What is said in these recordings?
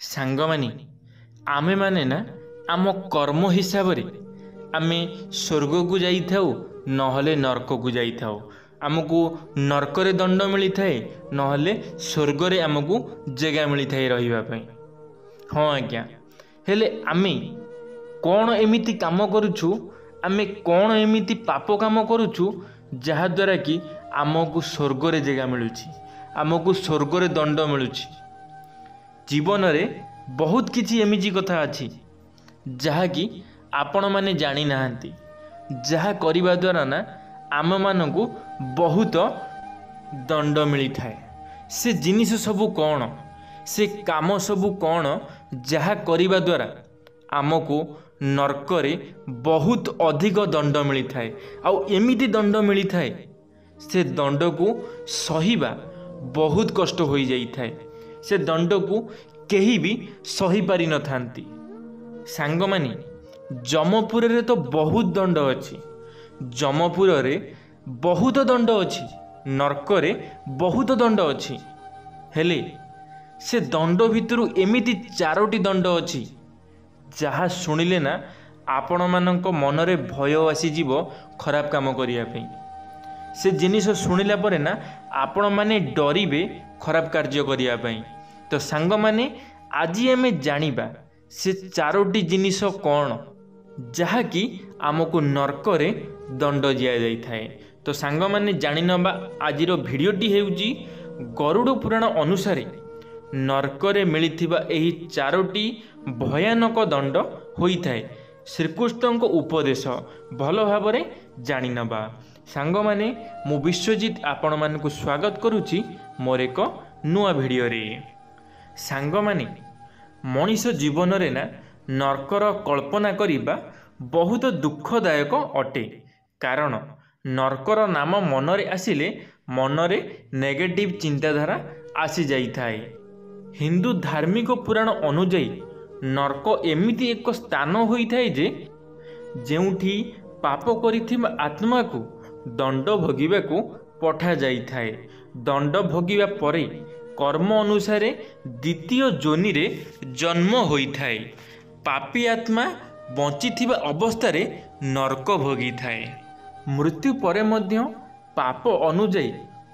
सांगमानी आमे माने ना आम कर्म हिसाब रे आमे स्वर्ग को जाई थाउ नहले नरक को जाई थाउ। आमको नरक रे दंड मिली थाए नहले स्वर्ग रे आमको जगह मिली थाए रहिबा पई। हाँ आज्ञा, हेले आमे कौन एमिति काम करूछु, आमे कौन एमिति पाप काम करूछु जहा द्वारा कि आमको स्वर्ग रे जगह मिलुछि, आमको स्वर्ग रे दंड मिलुछि। जीवन रे बहुत किछि एमिजी कथा अछि जहाँकि आपण माने जानी नाहंती, जहा करिबा द्वारा ना आम मानकु बहुत दंड मिली थाए। से जिनिस सबु कौन, से काम सबु कौन जहा करिबा द्वारा आमको नरक रे बहुत अधिक दंड मिली थाए। आउ एमिति दंड मिली थाए से दंड को सहिबा बहुत कष्ट हो जाई थाए। से दंड को केही भी सही पारि न थांती। सांगमानी जमपुर रे तो बहुत दंड अछि, जमपुर रे बहुत दंड अछि, नरक रे बहुत दंड अछि। हेले से दंड भितरु एमिति चारोटी दंड अछि जहा सुनिले ना आपण मानक मन रे भय आसी जीवो खराब काम करिया पई। से जिनिस सुनिला परे ना आपण माने डरिबे खराब कार्य करिया पई। तो सांग माने आज आमे जानिबा से चारोटी जिनिस कौन जहा कि आमको नरक रे दंड दिया जाई थाए। तो सांग माने जानि नबा आजिरो भिडियोटी हेउजी गरुड़ पुराण अनुसारे नरक रे मिलिथिबा एही चारोटी भयानक दंड होई थाए। श्रीकृष्ण को उपदेश भल भाबरे जानि नबा। सांग माने मु विश्वजित आपण मानकु स्वागत करूची मोर एक नुआ भिडियो रे। सांग माने मनीष जीवन रे ना नरकर कल्पना करिबा बहुत दुखदायक अटे। कारण नरकर नाम मन रे आसिले मन रे नेगेटिव चिंताधारा आसी जाई थाए। हिंदू धार्मिक पुराण अनुଯାयी नरक एमिति एक स्थान होई थाए जे जेउठी पाप करिथिबा आत्मा को दंड भोगिबा को पठा जाई थाए। दंड भोगिबा परे कर्म अनुसारे द्वितीय जोनि रे जन्म होई थाए। पापी आत्मा बंचिथिबा अवस्था रे नरक भोगी थाए। मृत्यु परे मध्य पाप अनुଯାयी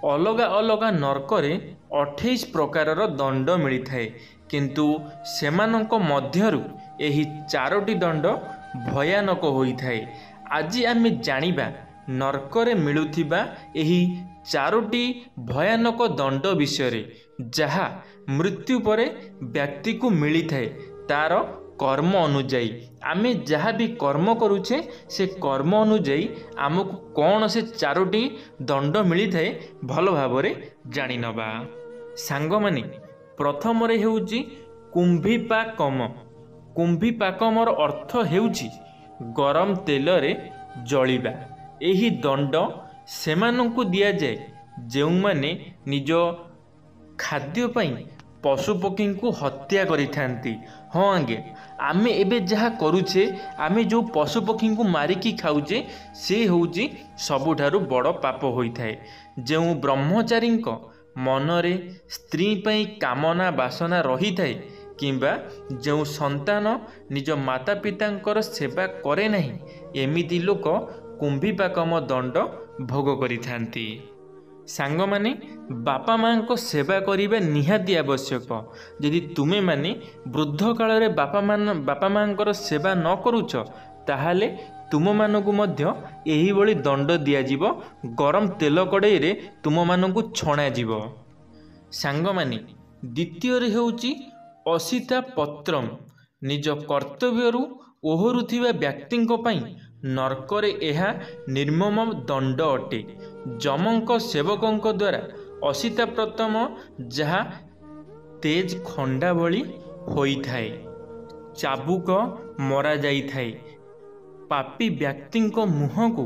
अलगा अलगा नरक रे 28 प्रकारर दंड मिली थाए। किंतु सेमानंक मध्यरु एही चारोटी दंड भयानक होई थाए। आज आमे जानिबा नरक रे मिलुथिबा एही चारोटी भयानक दंड विषय जहा मृत्यु परे व्यक्ति को मिली थाए तार कर्म अनुଯାयी। आमे जहा भी कर्म करूछे से कर्म अनुଯାयी आमको कौन से चारोटी दंड मिली थाए भल भाबरे जानि नबा। सांग माने प्रथम रे हेउची कुंभीपाकम। कुंभीपाकमर अर्थ हेउची गरम तेल रे जळिबा। एही दंड सेमानंकु दिया जाए जेउ माने निज खाद्य पई पशु पक्षी को हत्या करि थांती। हाँ आगे आमे एबे जहा करूछे, आमे जो पशु पक्षी को मारिकी खाऊचे से होउची सबुठारु बड़ पाप होई थाए। जेउ ब्रह्मचारींक मनरे स्त्री पई कामना बासना रही थाए किंबा जो संतान निज माता पितांकर सेवा करे नहीं एमिति लोक कुंभीपाकम दंड भोग करि थांती। सांग माने बापा माँ को सेवा करिबा निहाती आवश्यक। यदि तुमे माने वृद्ध काल रे बापा माँ सेवा न करूछ ताहाले तुम मानकु मध्य एही बळी दंड दिया जीवो। गरम तेल कड़ाई रे तुम मानकु छणा जीवो। सांग माने द्वितीय रे हेउची असिता पत्रम। निज कर्तव्यरु ओहरुथिबा व्यक्तिंक पई नरक रे एहा निर्मम दंड अटे। जमंक सेवकंक द्वारा असिता प्रथम जहा तेज खंडा भली होई थाए। चाबुक मरा जाई थाए। पापी व्यक्तिंक मुह को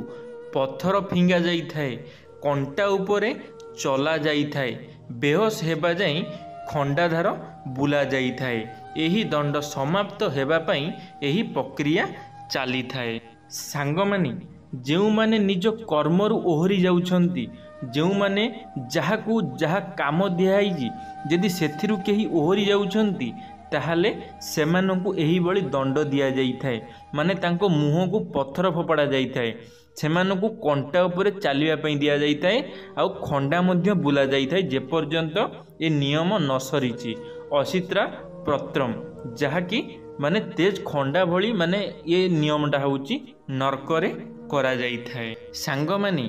पत्थर फिंगा जाई थाए। कंटा उपरे चला जाई थाए। बेहोश हेबा जाई खंडाधार बुला जाई थाए। एही दंड समाप्त हेबा पई एही प्रक्रिया चाली थाए। सांग माने जेउ माने निज कर्मरु ओहरी जाउछंती, जेउ माने जहाकू जहा काम दियाई यदि सेथिरु केही ओहरी जाउछंती ताहले सेमानंकु एही बळी दंड दिया जाइथाय माने तांको मुह को पत्थर फोपड़ा जाइथाय सेमानंकु कंटा उपरे चलिया पई दिया जाइथाय आउ खंडा मध्य बुला जाइथाय जे पर्यंत ए नियम न सरीची असित्रा प्रत्रम जहाँकि माने तेज खंडा भली माने ये नियमटा होउची नरकरे करा जाइथाय। सांग माने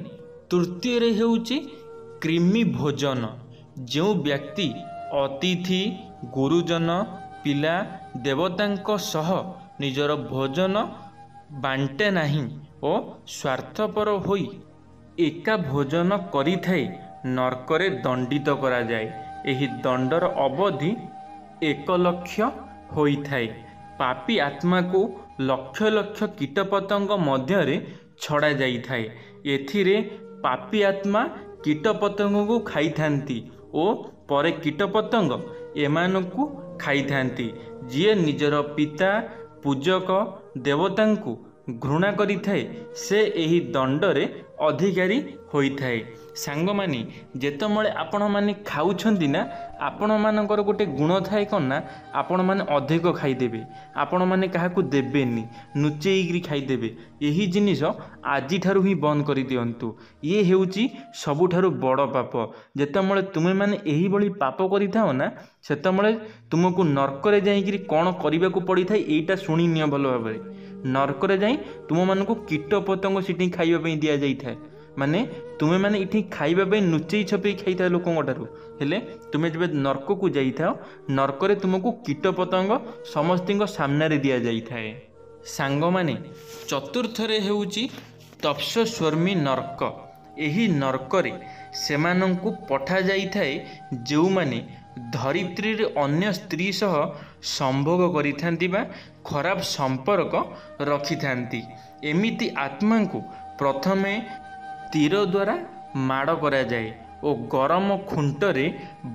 तृतीय रे हेउची कृमि भोजन जो व्यक्ति अतिथि गुरुजन पिला देवतांक सह निजर भोजन बांटे नाही ओ स्वार्थपर होई एका भोजन करिथाय नरकरे दंडित करा जाए। एही दंडर अवधि 1 लाख होइथाय। पापी आत्मा को लक्ष लक्ष कीटपतंग मध्य छड़ा जाइथाय। एथिरे पापी आत्मा कीटपतंग को खाई थांती ओ परे कीटपतंग एमानकु खाई थांती। जिए निजर पिता पूजक देवतांकु घृणा करिथाय से एही दंडरे अधिकारी होइथाय। सांग माने जेतमळे आपण माने खाउछंती ना आपण मानकर गोटे गुण थाए कोन ना आपण माने अधिक खाई देबे आपण माने काहाकू देबेनी नुचेईकरी खाई देबे। एही जिनिस आजि ठारु ही बंद करि दियंतु। ये हेउची सबुठारु बड़ पाप। जेतमळे तुमे माने एही बळी पाप करिथाओ ना सेतमळे तुमको नरकरे जाईकरी कोन करिबाकू पड़िथाय एटा सुनि निय भलो भाबरे। नरकरे जाई तुम मानकू कीट पतंग सिटी खाइबा पई दिया जाइथाय माने तुमे माने इठी खाइबा पई नुचेई छपेई खाइथा लोकन ठारु हेले तुमे जबे नरक को जाइथाओ नरकरे तुमको कीट पतंग समस्तिंग सामने रे दिया जाइथाय। सांग माने चतुर्थ रे हेउची तप्सस्वर्मी नरक। एही नरकरे सेमानंकु पठा जाइथाय जो माने धरित्री रे अन्य स्त्री सह संभोग करिथांती बा खराब संपर्क रखिथांती। एमिति आत्मा को प्रथमे तीर द्वारा माड़ करा जाए और गरम खुंटरे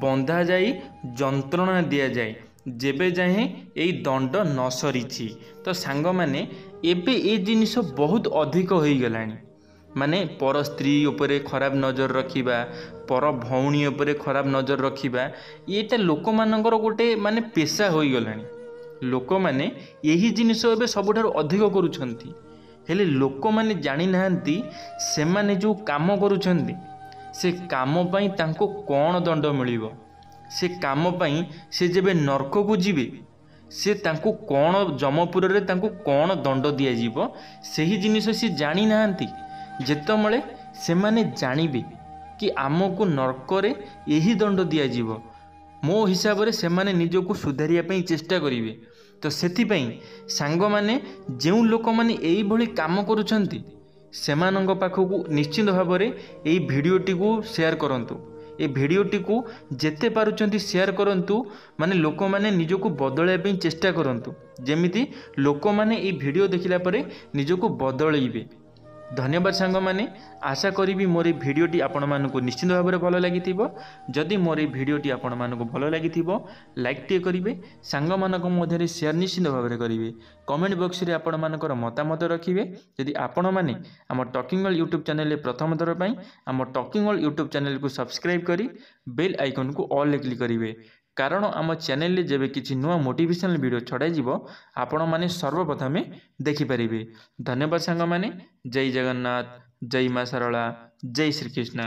बंधा जाई जंत्रणा दिया जाए जेबे जाए यही दंड न सरीची। तो सांग माने एबे ए जिनिस बहुत अधिक हो गलानी माने पर स्त्री उपरे खराब नजर रखिबा पर भौणी उपरे खराब नजर रखिबा येटा लोक मानकर गोटे माने पेशा हो गलानी। लोक माने यही जिनिस एबे सबुठारु अधिक करूछंती हेले लोक माने जानी नाहंती से माने जो काम करूछंती से काम पई तांको कोन दंड मिलिबो से काम पई से जेबे नरक को जिबे से तांको कोन जमपुर रे तांको कोन दंड दिया जीवो सेही जिनिस से जानी नाहंती। जेतमळे से माने जानिबे कि आमको नरकरे यही दंड दिया जीवो मो हिसाब रे से माने निजको सुधारिया पई चेष्टा करिवे। तो सेति पई सांग माने जेउ लोक माने एई भली काम करूछंती सेमानंग पाखकू निश्चित भाव रे एई भिडियोटी को शेयर करंतु। ए भिडियोटी को जेते पारुचंती शेयर करंतु माने लोक माने निजको बदलाय पई चेष्टा करंतु जेमिति लोक माने एई भिडियो देखिला परे निजको बदलैबे। धन्यवाद सांग माने आशा करी मोर भिडियोटी आपण मानकु निश्चित भाव में भल लगी। जदि मोर भिडियोटी आपण मानकु भल लगी लाइक टे करेंगे सांग मानक मध्य शेयर निश्चित भाव में करेंगे। कमेंट बॉक्स रे आपण मानकर मतामत रखिए। जदि आपण माने आम टॉकिंग वर्ल्ड यूट्यूब चैनल प्रथम थर पर आम टॉकिंग वर्ल्ड यूट्यूब चैनल को सब्सक्राइब करी बेल आइकन को ऑल ले क्लिक करेंगे कारण आम चैनल रे जेबे किछि नुआ मोटिवेशनल वीडियो छड़ाई जीवो आपण माने सर्वप्रथमे देखि परिबे। धन्यवाद सांग माने। जय जगन्नाथ, जय मां सरला, जय श्री कृष्ण।